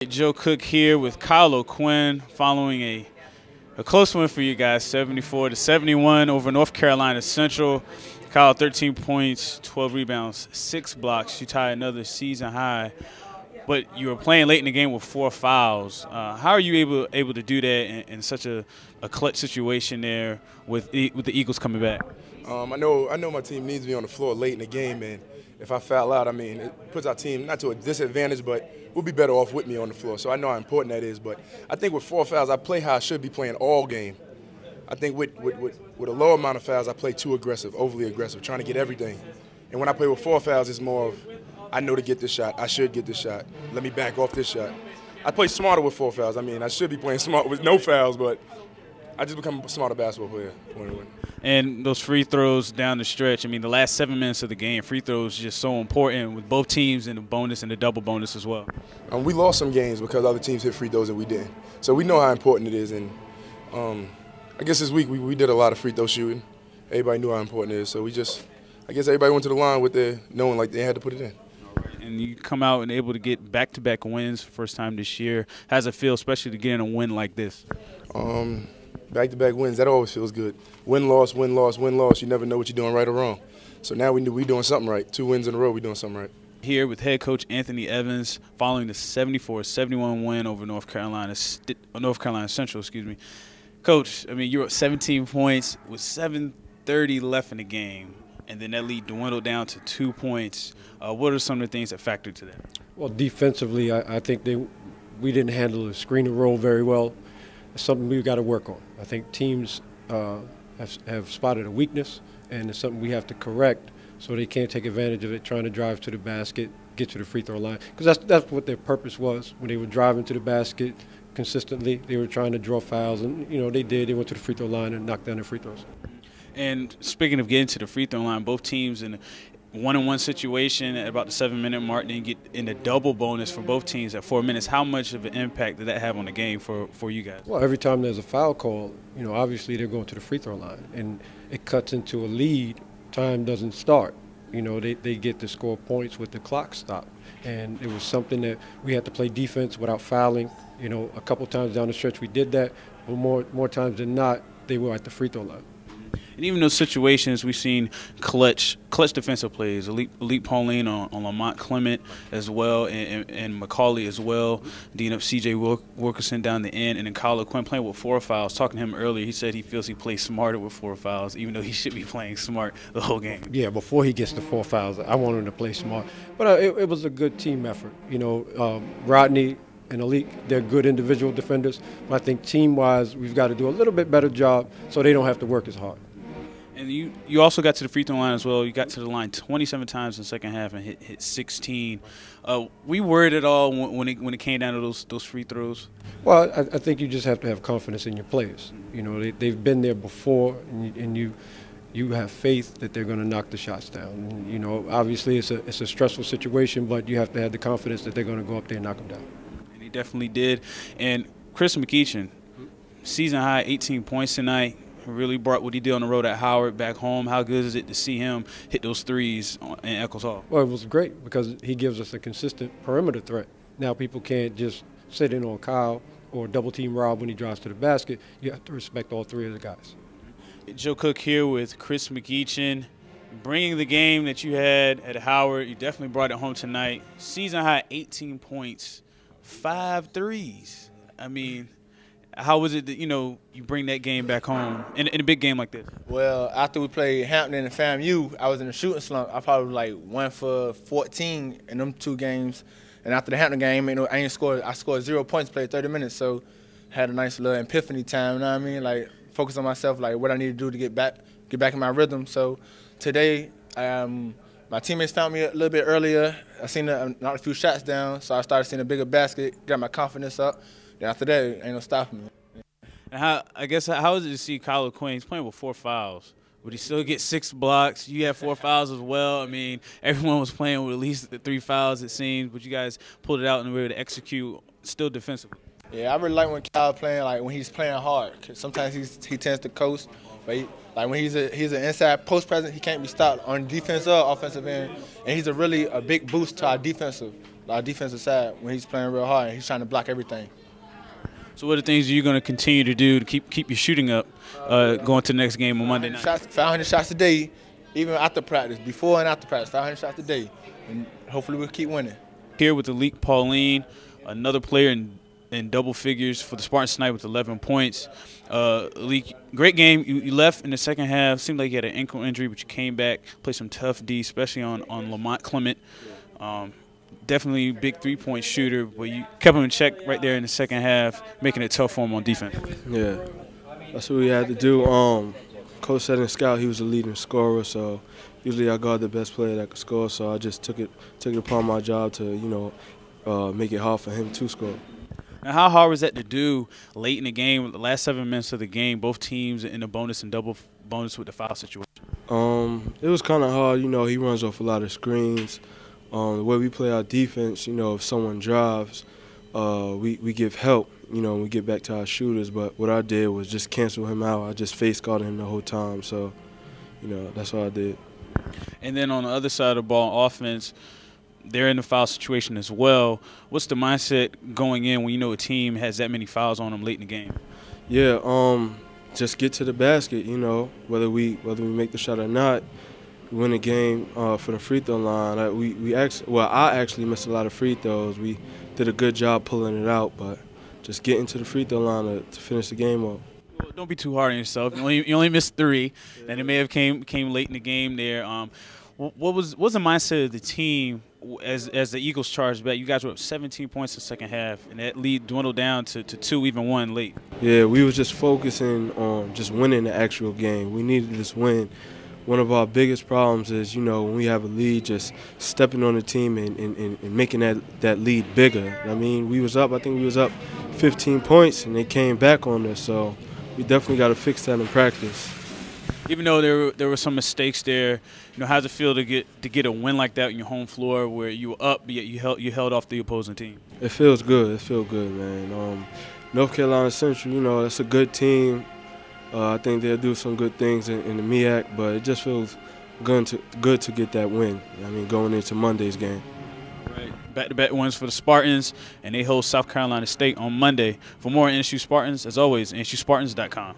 Joe Cook here with Kyle OQuinn following a close win for you guys, 74-71 over North Carolina Central. Kyle, 13 points, 12 rebounds, 6 blocks. You tie another season high, but you were playing late in the game with 4 fouls. How are you able to do that in such a clutch situation there with the Eagles coming back? I know my team needs me on the floor late in the game, and if I foul out, I mean, it puts our team not to a disadvantage, but we'll be better off with me on the floor. So I know how important that is. But I think with 4 fouls, I play how I should be playing all game. I think with a low amount of fouls, I play too aggressive, overly aggressive, trying to get everything. And when I play with 4 fouls, it's more of, I know to get this shot. I should get this shot. Let me back off this shot. I play smarter with 4 fouls. I mean, I should be playing smart with no fouls, but I just become a smarter basketball player. And those free throws down the stretch, I mean, the last 7 minutes of the game, free throws just so important with both teams in the bonus and the double bonus as well. We lost some games because other teams hit free throws and we didn't. So we know how important it is. And I guess this week we did a lot of free throw shooting. Everybody knew how important it is. So I guess everybody went to the line with their knowing like they had to put it in. And you come out and able to get back-to-back wins first time this year. How does it feel, especially to get in a win like this? Back-to-back wins, that always feels good. Win-loss, win-loss, win-loss. You never know what you're doing right or wrong. So now we're doing something right. 2 wins in a row, we're doing something right. Here with head coach Anthony Evans following the 74-71 win over North Carolina Central, excuse me. Coach, I mean, you're at 17 points with 7:30 left in the game, and then that lead dwindled down to 2 points. What are some of the things that factored to that? Well, defensively, I think we didn't handle the screen and roll very well. It's something we've got to work on. I think teams have spotted a weakness, and it's something we have to correct so they can't take advantage of it, trying to drive to the basket, get to the free throw line. Because that's what their purpose was. When they were driving to the basket consistently, they were trying to draw fouls, and, you know, they did. They went to the free throw line and knocked down their free throws. And speaking of getting to the free throw line, both teams in one-on-one situation at about the 7-minute mark, then you get in the double bonus for both teams at 4 minutes. How much of an impact did that have on the game for you guys? Well, every time there's a foul call, you know, obviously they're going to the free throw line, and it cuts into a lead. Time doesn't start. You know, they get to score points with the clock stopped, and it was something that we had to play defense without fouling. You know, a couple times down the stretch we did that, but more times than not, they were at the free throw line. And even those situations, we've seen clutch defensive plays. Aleek Pauline on Lamont Clement as well, and McCauley as well. Dean up C.J. Wilkerson down the end, and then Kyle OQuinn playing with 4 fouls. Talking to him earlier, he said he feels he plays smarter with 4 fouls, even though he should be playing smart the whole game. Yeah, before he gets to 4 fouls, I want him to play smart. But it was a good team effort. You know, Rodney and Aleek, they're good individual defenders, but I think team-wise, we've got to do a little bit better job so they don't have to work as hard. And you also got to the free throw line as well. You got to the line 27 times in the second half and hit 16. We worried at all when it came down to those free throws? Well, I think you just have to have confidence in your players. You know, they've been there before, and you have faith that they're going to knock the shots down. And, you know, obviously it's a stressful situation, but you have to have the confidence that they're going to go up there and knock them down. And he definitely did. And Chris McEachin, season high 18 points tonight. Really brought what he did on the road at Howard back home. How good is it to see him hit those threes in Eccles Hall? Well, it was great because he gives us a consistent perimeter threat. Now people can't just sit in on Kyle or double-team Rob when he drives to the basket. You have to respect all 3 of the guys. Joe Cook here with Chris McEachin. Bringing the game that you had at Howard, you definitely brought it home tonight. Season high 18 points, 5 threes. I mean, how was it that, you know, you bring that game back home in a big game like this? Well, after we played Hampton and FAMU, I was in a shooting slump. I probably was like 1 for 14 in them 2 games. And after the Hampton game, you know, I scored 0 points, played 30 minutes, so had a nice little epiphany time, you know what I mean? Like, focus on myself, like what I need to do to get back in my rhythm. So today, my teammates found me a little bit earlier. I seen knocked a few shots down, so I started seeing a bigger basket, got my confidence up. Then after that, ain't no stopping me. And how is it to see Kyle OQuinn? He's playing with 4 fouls. Would he still get 6 blocks? You had 4 fouls as well. I mean, everyone was playing with at least 3 fouls, it seems, but you guys pulled it out and were able to execute still defensively. Yeah, I really like when Kyle playing, like when he's playing hard. 'Cause sometimes he tends to coast, but like when he's an inside post presence, he can't be stopped on defense or offensive end, and he's a big boost to our defensive our defensive side when he's playing real hard and he's trying to block everything. So what are the things you're going to continue to do to keep your shooting up going to the next game on Monday night? 500 shots a day, even after practice, before and after practice, 500 shots a day, and hopefully we'll keep winning. Here with Aleek Pauline, another player in double figures for the Spartans tonight with 11 points. Aleek, great game. You left in the second half. Seemed like you had an ankle injury, but you came back, played some tough D, especially on Lamont Clement. Definitely big three-point shooter, but you kept him in check right there in the second half, making it tough for him on defense. Yeah, that's what we had to do. Coach said in scout he was the leading scorer, so usually I guard the best player that could score. So I just took it upon my job to make it hard for him to score. Now, how hard was that to do late in the game, the last 7 minutes of the game, both teams in the bonus and double bonus with the foul situation? It was kind of hard. He runs off a lot of screens. The way we play our defense, if someone drives, we give help, when we get back to our shooters. But what I did was just cancel him out. I just face guarded him the whole time. So, that's what I did. And then on the other side of the ball, offense, they're in the foul situation as well. What's the mindset going in when you know a team has that many fouls on them late in the game? Yeah, just get to the basket, whether we make the shot or not. We win the game for the free throw line. I actually missed a lot of free throws. We did a good job pulling it out, but just getting to the free throw line to finish the game off. Well, don't be too hard on yourself. You only missed 3, and it may have came late in the game there. What was the mindset of the team as the Eagles charged back? You guys were up 17 points in the second half, and that lead dwindled down to 2, even 1 late. Yeah, we was just focusing on just winning the actual game. We needed this win. One of our biggest problems is, when we have a lead, just stepping on the team and making that lead bigger. I mean, I think we was up 15 points, and they came back on us. So we definitely got to fix that in practice. Even though there were some mistakes there, how does it feel to get a win like that on your home floor where you were up, yet you held off the opposing team? It feels good. It feels good, man. North Carolina Central, that's a good team. I think they'll do some good things in the MEAC, but it just feels good to get that win. Going into Monday's game. Right. Back-to-back wins for the Spartans, and they host South Carolina State on Monday. For more NSU Spartans, as always, NSUSpartans.com.